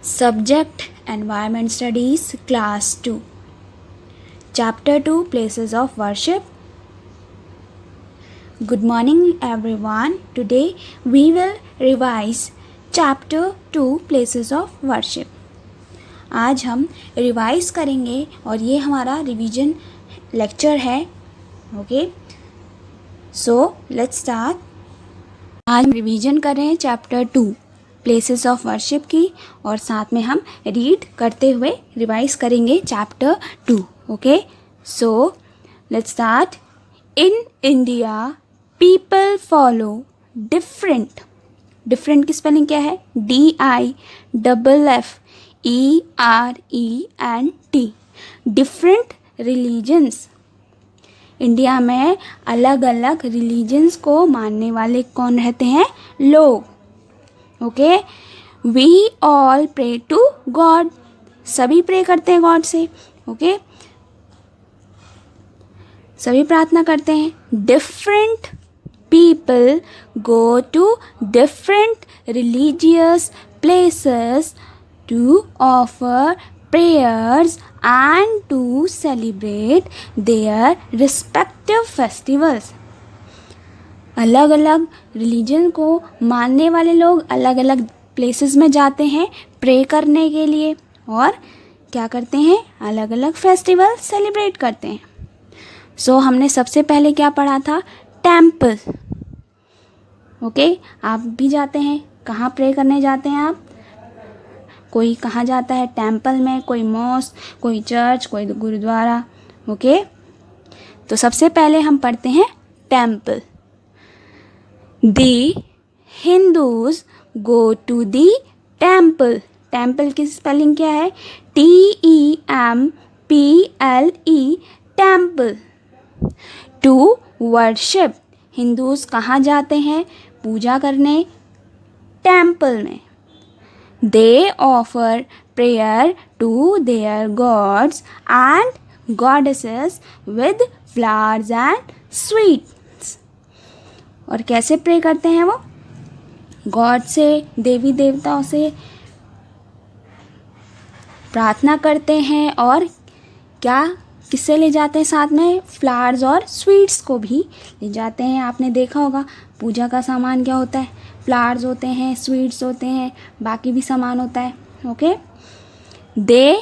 Subject Environment Studies Class 2 Chapter 2 Places of Worship. Good morning everyone. Today we will revise Chapter 2 Places of Worship. आज हम revise करेंगे और ये हमारा revision lecture है. Okay, so let's start. आज हम रिवीजन कर रहे हैं चैप्टर 2 प्लेसेस ऑफ वर्शिप की और साथ में हम रीड करते हुए रिवाइज करेंगे chapter 2. Okay, so let's start. In India people follow different की स्पेलिंग क्या है? DIFFERENT. Different religions. इंडिया में अलग अलग रिलीजन्स को मानने वाले कौन रहते हैं? लोग. Okay, we all pray to God. सभी प्रे करते हैं गॉड से. ओके, सभी प्रार्थना करते हैं. Different people go to different religious places to offer prayers and to celebrate their respective festivals. अलग अलग रिलीजन को मानने वाले लोग अलग अलग प्लेसेस में जाते हैं प्रे करने के लिए और क्या करते हैं? अलग अलग फेस्टिवल सेलिब्रेट करते हैं. सो हमने सबसे पहले क्या पढ़ा था? टेम्पल. ओके, आप भी जाते हैं. कहाँ प्रे करने जाते हैं आप? कोई कहाँ जाता है? टेम्पल में. कोई मॉस्क, कोई चर्च, कोई गुरुद्वारा. ओके, तो सबसे पहले हम पढ़ते हैं temple. The Hindus go to the temple. Temple की स्पेलिंग क्या है? TEMPLE. Temple. To worship. Hindus कहाँ जाते हैं पूजा करने? टेम्पल में. They offer prayer to their gods and goddesses with flowers and sweets. और कैसे प्रे करते हैं वो? गॉड से, देवी देवताओं से प्रार्थना करते हैं और क्या किससे ले जाते हैं साथ में? फ्लावर्स और स्वीट्स को भी ले जाते हैं. आपने देखा होगा पूजा का सामान क्या होता है? फ्लावर्स होते हैं, स्वीट्स होते हैं, बाकी भी सामान होता है. Okay, they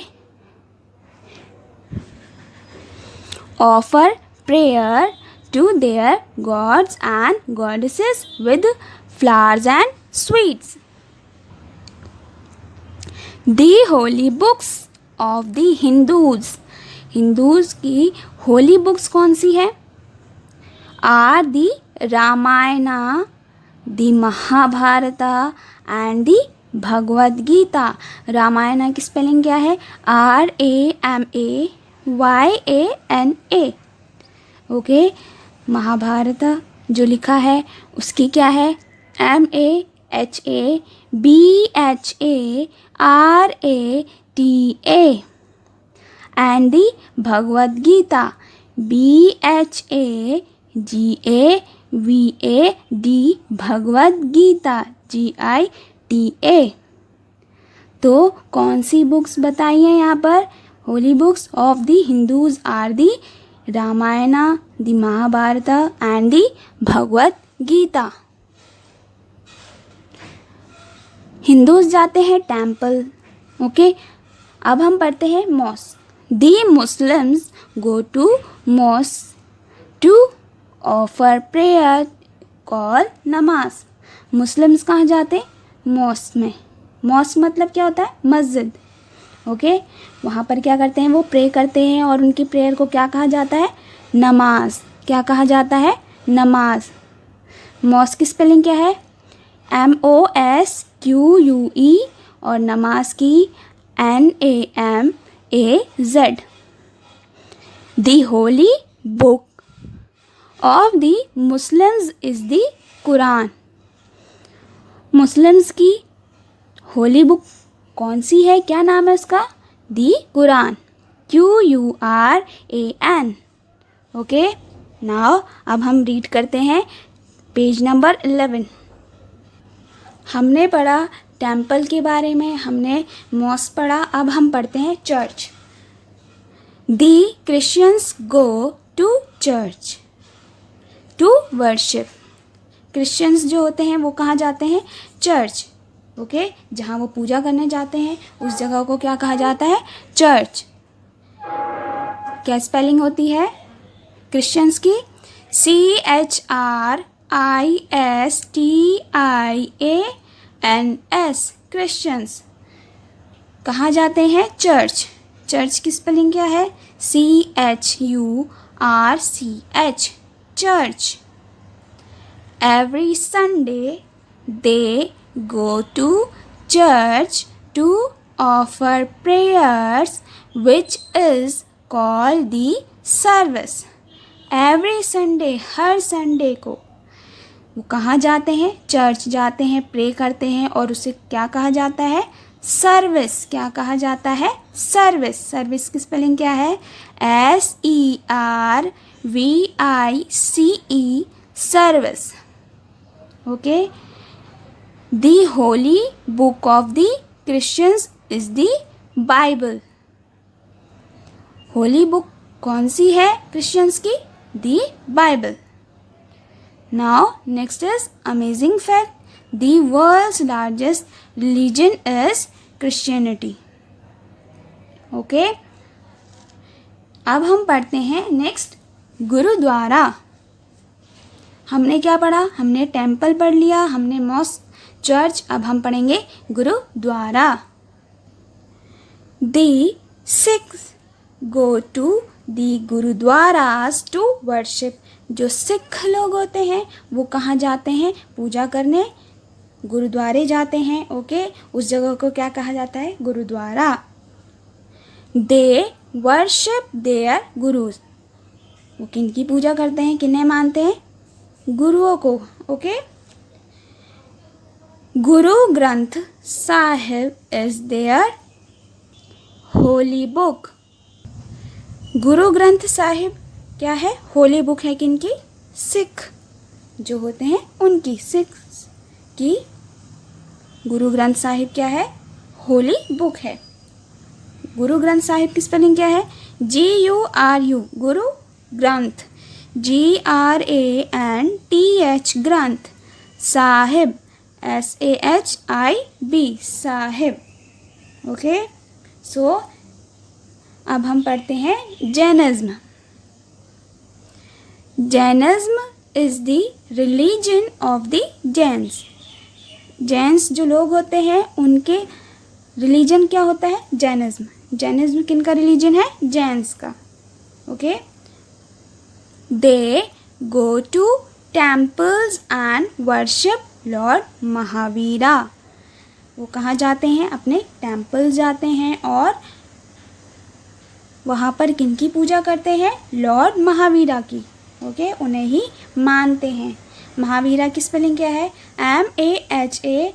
offer prayer to their gods and goddesses with flowers and sweets. The holy books of the Hindus. Hindus की होली बुक्स कौन सी है? Are the Ramayana, the Mahabharata and the Bhagavad Gita. Ramayana की स्पेलिंग क्या है? RAMAYANA. ओके, महाभारता जो लिखा है उसकी क्या है? MAHABHARATA. And the Bhagavad Gita BHAGAVAD. Bhagavad Gita GITA. तो कौन सी बुक्स बताई हैं यहाँ पर? Holy books of the Hindus are the Ramayana, the Mahabharata and the Bhagavad Gita. Hindus जाते हैं टेम्पल. ओके, अब हम पढ़ते हैं mosque. The Muslims go to mosque to offer prayer call namaz. Muslims कहाँ जाते? मॉस्क में. मॉस्क मतलब क्या होता है? मस्जिद. ओके, वहाँ पर क्या करते हैं? वो प्रे करते हैं और उनकी प्रेयर को क्या कहा जाता है? नमाज. क्या कहा जाता है? नमाज. मॉस्क की स्पेलिंग क्या है? MOSQUE और नमाज की NAMAZ. The Holi book of the Muslims is the Quran. Muslims की होली बुक कौन सी है? क्या नाम है उसका? दी कुरान. QURAN. ओके, नाउ अब हम रीड करते हैं पेज नंबर 11. हमने पढ़ा टेम्पल के बारे में, हमने मॉस्क पढ़ा, अब हम पढ़ते हैं church. The Christians go to church to worship. Christians जो होते हैं वो कहाँ जाते हैं? चर्च। ओके, जहाँ वो पूजा करने जाते हैं उस जगह को क्या कहा जाता है? चर्च। क्या स्पेलिंग होती है क्रिश्चियंस की? CHRISTIANS, Christians. कहाँ जाते हैं? चर्च। चर्च की स्पेलिंग क्या है? CHURCH, church. Every Sunday they go to church to offer prayers, which is called the service. Every Sunday, her Sunday को वो कहाँ जाते हैं? चर्च जाते हैं, प्रे करते हैं, और उसे क्या कहा जाता है? सर्विस। क्या कहा जाता है? सर्विस। सर्विस की स्पेलिंग क्या है? SERVICE, service. Okay, the holy book of the Christians is the Bible. Holy book कौन सी है क्रिश्चियंस की? The Bible. Now next is amazing fact, the world's largest religion is Christianity. Okay, अब हम पढ़ते हैं नेक्स्ट गुरुद्वारा। हमने क्या पढ़ा? हमने टेम्पल पढ़ लिया, हमने मॉस्क, चर्च, अब हम पढ़ेंगे gurdwara. The Sikhs go to the gurdwaras to worship. जो सिख लोग होते हैं वो कहाँ जाते हैं? पूजा करने गुरुद्वारे जाते हैं। ओके, उस जगह को क्या कहा जाता है? Gurdwara. They worship their gurus. वो किनकी पूजा करते हैं? किन्हें मानते हैं? गुरुओं को। Okay, Guru Granth Sahib is their holy book. Guru Granth Sahib क्या है? होली बुक है किनकी? सिख जो होते हैं उनकी, सिख की गुरु ग्रंथ साहिब क्या है? होली बुक है। गुरु ग्रंथ साहिब की स्पेलिंग क्या है? GURU, गुरु ग्रंथ, GRANTH, ग्रंथ, Sahib SAHIB, Sahib. Okay, so अब हम पढ़ते हैं Jainism. Jainism is the religion of the Jains. Jains जो लोग होते हैं उनके रिलीजन क्या होता है? जैनिज्म। जैनिज्म किनका रिलीजन है? जैन्स का। Okay, they go to temples and worship Lord Mahavira. वो कहाँ जाते हैं? अपने टेम्पल जाते हैं और वहाँ पर किनकी पूजा करते हैं? लॉर्ड महावीरा की। ओके, उन्हें ही मानते हैं। महावीरा की स्पेलिंग क्या है? MAHAVIRA।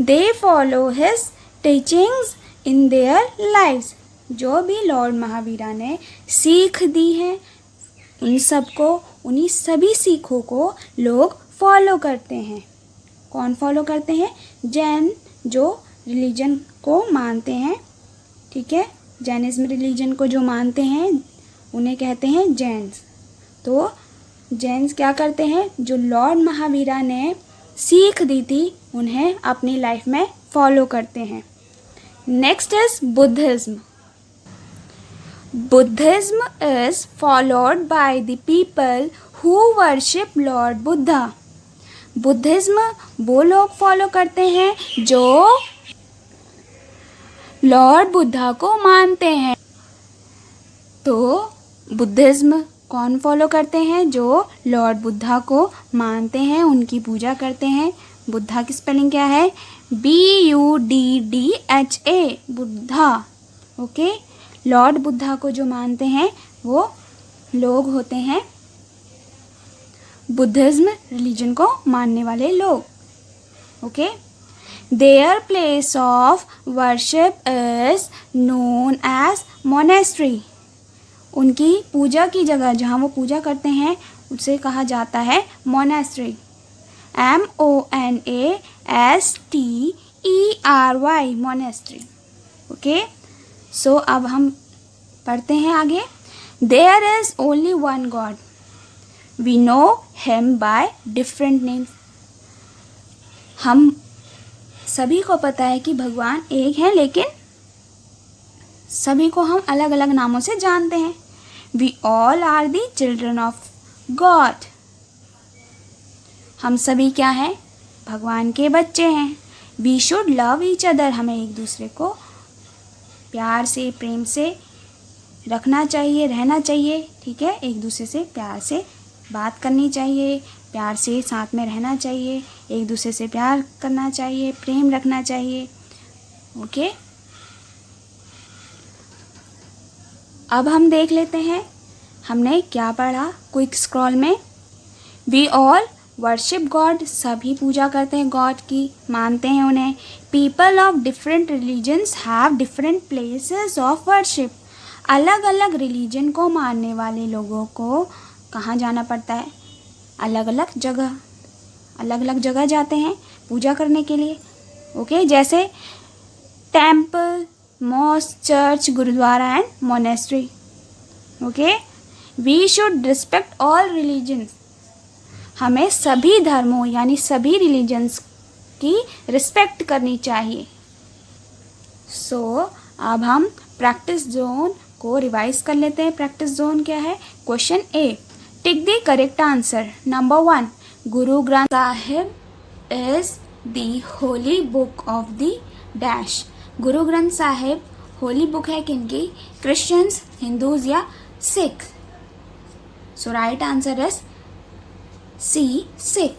They follow his teachings in their lives. जो भी लॉर्ड महावीरा ने सीख दी है उन सबको, उन्हीं सभी सीखों को लोग फॉलो करते हैं। कौन फॉलो करते हैं? जैन जो रिलीजन को मानते हैं। ठीक है, जैनिज्म रिलीजन को जो मानते हैं उन्हें कहते हैं जैन्स। तो जैन्स क्या करते हैं? जो लॉर्ड महावीरा ने सीख दी थी उन्हें अपनी लाइफ में फॉलो करते हैं। Next is Buddhism. Buddhism is followed by the people who worship Lord Buddha. Buddhism वो लोग फॉलो करते हैं जो लॉर्ड बुद्धा को मानते हैं। तो बुद्धिज्म कौन फॉलो करते हैं? जो लॉर्ड बुद्धा को मानते हैं, उनकी पूजा करते हैं। बुद्धा की स्पेलिंग क्या है? BUDDHA, Buddha. Okay, Lord Buddha को जो मानते हैं वो लोग होते हैं बुद्धिज्म रिलीजन को मानने वाले लोग। Okay, their place of worship is known as monastery. उनकी पूजा की जगह जहाँ वो पूजा करते हैं उसे कहा जाता है monastery. MONASTERY, monastery. Okay, so अब हम पढ़ते हैं आगे. There is only one God. We know him by different names. हम सभी को पता है कि भगवान एक है, लेकिन सभी को हम अलग अलग नामों से जानते हैं. We all are the children of God. हम सभी क्या हैं? भगवान के बच्चे हैं. We should love each other. हमें एक दूसरे को प्यार से, प्रेम से रखना चाहिए, रहना चाहिए. ठीक है, एक दूसरे से प्यार से बात करनी चाहिए, प्यार से साथ में रहना चाहिए, एक दूसरे से प्यार करना चाहिए, प्रेम रखना चाहिए. ओके, अब हम देख लेते हैं हमने क्या पढ़ा क्विक स्क्रॉल में. We all worship God. सभी पूजा करते हैं गॉड की, मानते हैं उन्हें. People of different religions have different places of worship. अलग अलग रिलीजन को मानने वाले लोगों को कहाँ जाना पड़ता है? अलग अलग जगह जाते हैं पूजा करने के लिए. ओके, जैसे temple, mosque, church, gurdwara and monastery. Okay, we should respect all religions. हमें सभी धर्मों यानी सभी रिलीजन्स की रिस्पेक्ट करनी चाहिए. सो अब हम प्रैक्टिस जोन को रिवाइज कर लेते हैं. प्रैक्टिस जोन क्या है? Question A, tick the correct answer. Number 1, Guru Granth Sahib is the holy book of the dash. Guru Granth Sahib Holi book है किनकी? क्रिश्चियंस, हिंदूज या Sikh. So right answer is C, Sikh.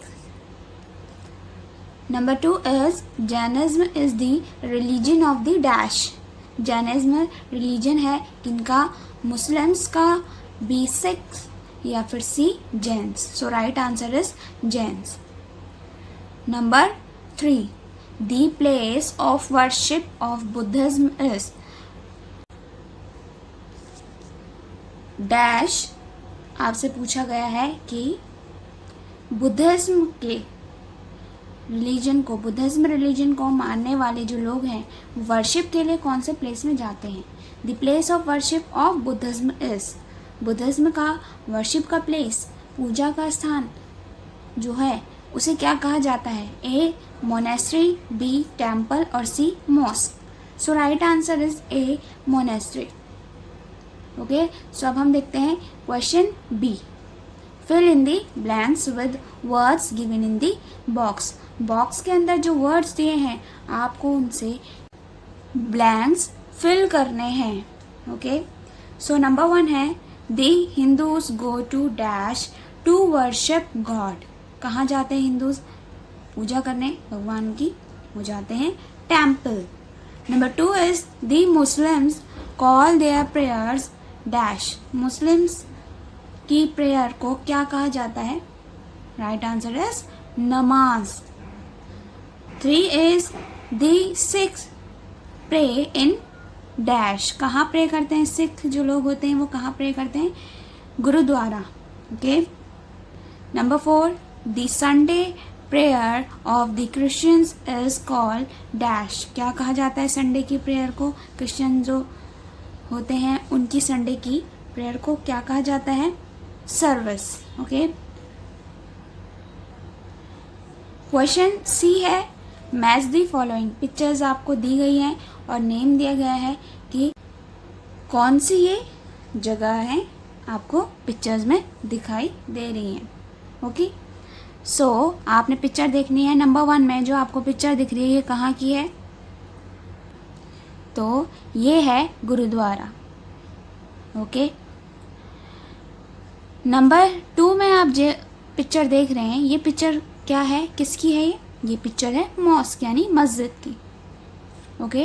Number 2 is Jainism is the religion of the dash. Jainism religion है किनका? Muslims का, B Sikhs या फिर C Jains. So right answer is Jains. Number 3, the place of worship of Buddhism is dash. आपसे पूछा गया है कि बुद्धिज्म रिलीजन को मानने वाले जो लोग हैं वर्शिप के लिए कौन से प्लेस में जाते हैं? The place of worship of Buddhism is. Buddhism का वर्शिप का प्लेस, पूजा का स्थान जो है उसे क्या कहा जाता है? ए मोनेस्ट्री, बी टेम्पल और C mosque. So right answer is A monastery. Okay, so अब हम देखते हैं question B. Fill in the blanks with words given in the box. Box के अंदर जो वर्ड्स दिए हैं आपको उनसे ब्लैंक्स फिल करने हैं. ओके, सो नंबर 1 है the Hindus go to dash to worship God. कहाँ जाते हैं हिंदूज? पूजा करने भगवान की, वो जाते हैं temple. Number 2 is the Muslims call their prayers dash. Muslims की प्रेयर को क्या कहा जाता है? Right answer is namaz. 3 is the Sikhs pray in dash. कहाँ प्रे करते हैं सिख जो लोग होते हैं? वो कहाँ प्रे करते हैं? Gurdwara. Okay, number 4, the Sunday prayer of the Christians is called dash. क्या कहा जाता है संडे की प्रेयर को? क्रिश्चियन जो होते हैं उनकी संडे की प्रेयर को क्या कहा जाता है? सर्विस. ओके, क्वेश्चन सी है मैच दी फॉलोइंग. पिक्चर्स आपको दी गई हैं और नेम दिया गया है कि कौन सी ये जगह है आपको पिक्चर्स में दिखाई दे रही हैं. ओके, सो आपने पिक्चर देखनी है. नंबर 1 में जो आपको पिक्चर दिख रही है ये कहाँ की है? तो ये है गुरुद्वारा. ओके, नंबर 2 में आप जो पिक्चर देख रहे हैं ये पिक्चर क्या है, किसकी है? ये पिक्चर है मॉस्क यानी मस्जिद की. ओके,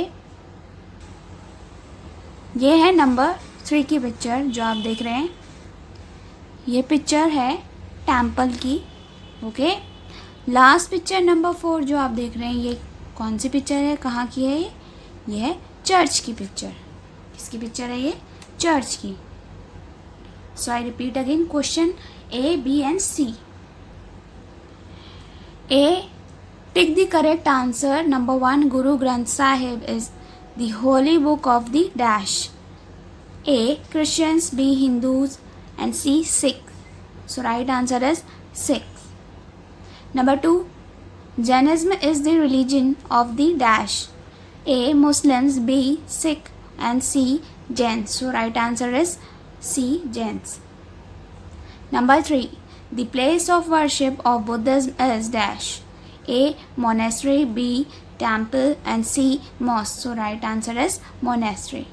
ये है नंबर 3 की पिक्चर जो आप देख रहे हैं. ये पिक्चर है टेम्पल की. ओके, लास्ट पिक्चर नंबर 4 जो आप देख रहे हैं ये कौन सी पिक्चर है, कहाँ की है? ये है चर्च की पिक्चर. किसकी पिक्चर है ये? चर्च की. So I repeat again question A, B and C. A. Pick the correct answer. Number 1, Guru Granth Sahib is the holy book of the dash. A. Christians, B. Hindus, and C. Sikhs. So right answer is Sikhs. Number 2, Jainism is the religion of the dash. A. Muslims, B. Sikh, and C. Jains. So right answer is C. Jains. Number 3, the place of worship of Buddhism is dash. A. Monastery, B. Temple, and C. Mosque. So right answer is monastery.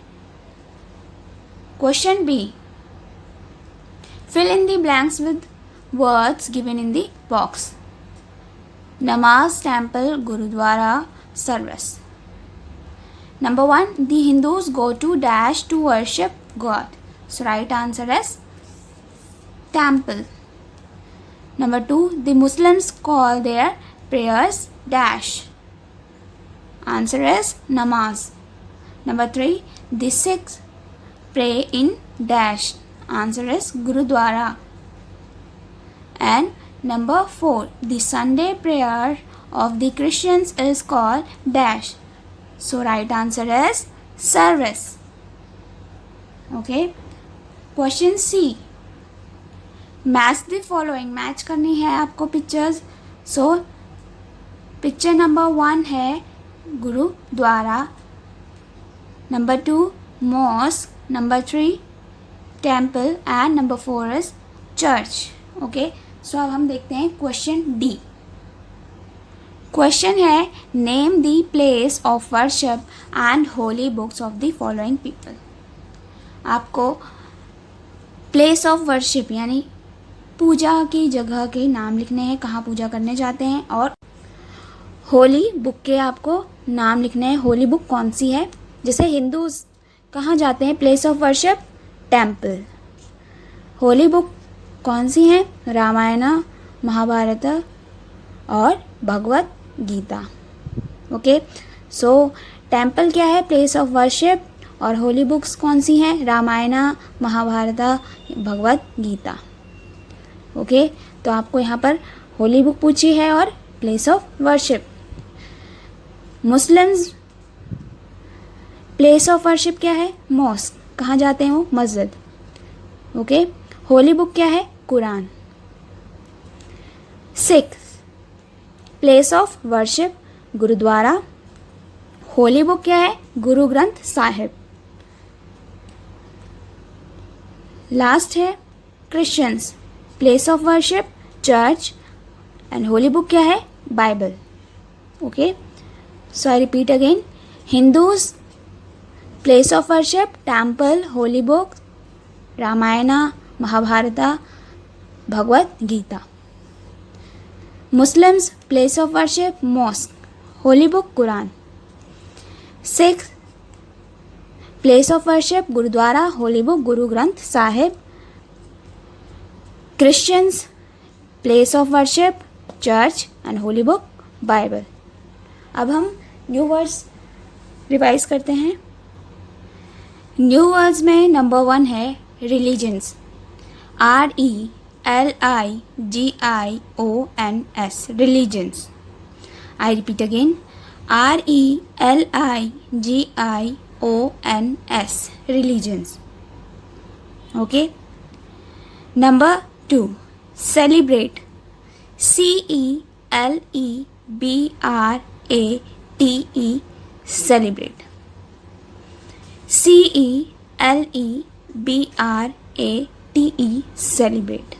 Question B. Fill in the blanks with words given in the box. Namaz, temple, Gurudwara, service. Number 1, the Hindus go to dash to worship God. So right answer is temple. Number 2, the Muslims call their prayers dash. Answer is namaz. Number 3, the Sikhs pray in dash. Answer is Gurudwara. And number 4, the Sunday prayer of the Christians is called dash. So right answer is service. Okay. Question C. Match the following. Match करनी है आपको pictures. So picture number 1 है gurdwara, number 2 mosque, number 3 temple and number 4 is church. Okay, so अब हम देखते हैं question D. Question है name the place of worship and holy books of the following people. आपको प्लेस ऑफ वर्शिप यानी पूजा की जगह के नाम लिखने हैं, कहाँ पूजा करने जाते हैं, और होली बुक के आपको नाम लिखने हैं. होली बुक कौन सी है? जैसे हिंदूज कहाँ जाते हैं place of worship? Temple. Holy book कौन सी है? रामायण, महाभारत और भगवत गीता. ओके, सो टेम्पल क्या है? Place of worship. और होली बुक्स कौन सी हैं? रामायण, महाभारत, भगवत गीता. ओके, तो आपको यहाँ पर होली बुक पूछी है और place of worship. Muslims place of worship क्या है? मॉस्क. कहाँ जाते हैं वो? मस्जिद. ओके, होली बुक क्या है? Quran. Sikh place of worship gurdwara. Holy book क्या है? गुरु ग्रंथ साहिब. लास्ट है Christians place of worship church and holy book क्या है? Bible. Okay, so I repeat again. Hindus place of worship temple, holy book, Ramayan, Mahabharat, Bhagavad Gita. Muslims place of worship mosque, holy book Quran. Sikh place of worship gurdwara, holy book Guru Granth Sahib. Christians place of worship church and holy book Bible. अब हम new words revise करते हैं. New words में number 1 है religions. RELIGIONS religions. I repeat again. RELIGIONS religions. Okay. Number 2, celebrate. CELEBRATE celebrate. CELEBRATE celebrate.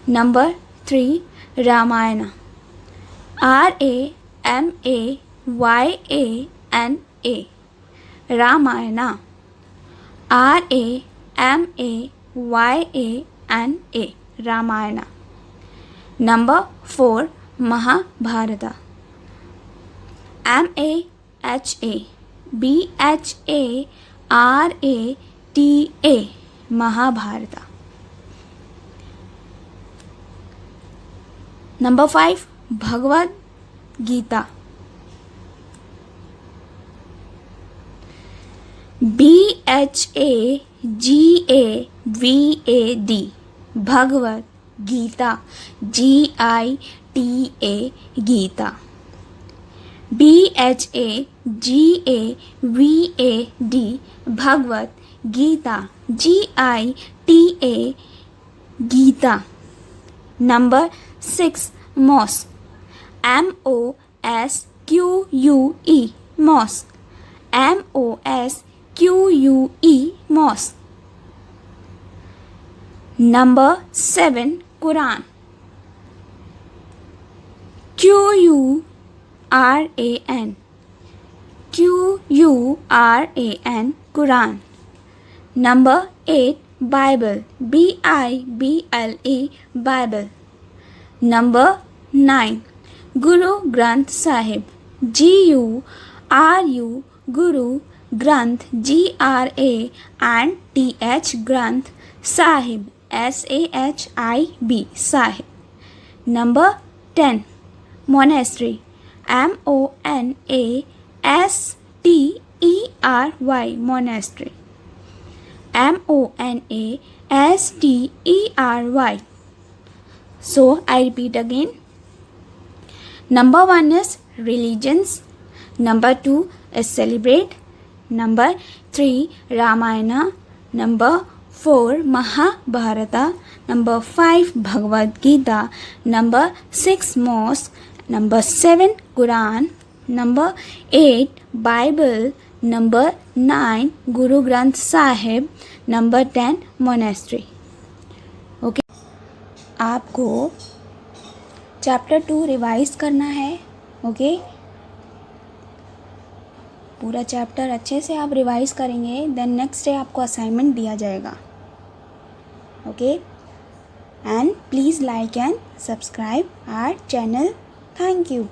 Number 3, Ramayana. RAMAYANA Ramayana. RAMAYANA Ramayana. Number 4, Mahabharata. MAHABHARATA Mahabharata. Number 5, Bhagavad Gita. BHAGAVAD Bhagavad Gita. GITA Gita. BHAGAVAD Bhagavad Gita. GITA Gita. Number 6 mosque. MOSQUE mosque. MOSQUE mosque. Number 7 Quran. QURAN. QURAN Quran. Number 8 Bible. BIBLE Bible. Number 9 Guru Granth Sahib. GURU Guru Granth GRANTH Granth Sahib SAHIB Sahib. Number 10 Monastery. MONASTERY Monastery. MONASTERY. So I repeat again. Number 1 is religions. Number 2 is celebrate. Number 3 Ramayana. Number 4 Mahabharata. Number 5 Bhagavad Gita. Number 6 mosque. Number 7 Quran. Number 8 Bible. Number 9 Guru Granth Sahib. Number 10 monastery. Okay, आपको chapter 2 revise करना है. Okay, पूरा chapter अच्छे से आप revise करेंगे, then next day आपको assignment दिया जाएगा. Okay, and please like and subscribe our channel. Thank you.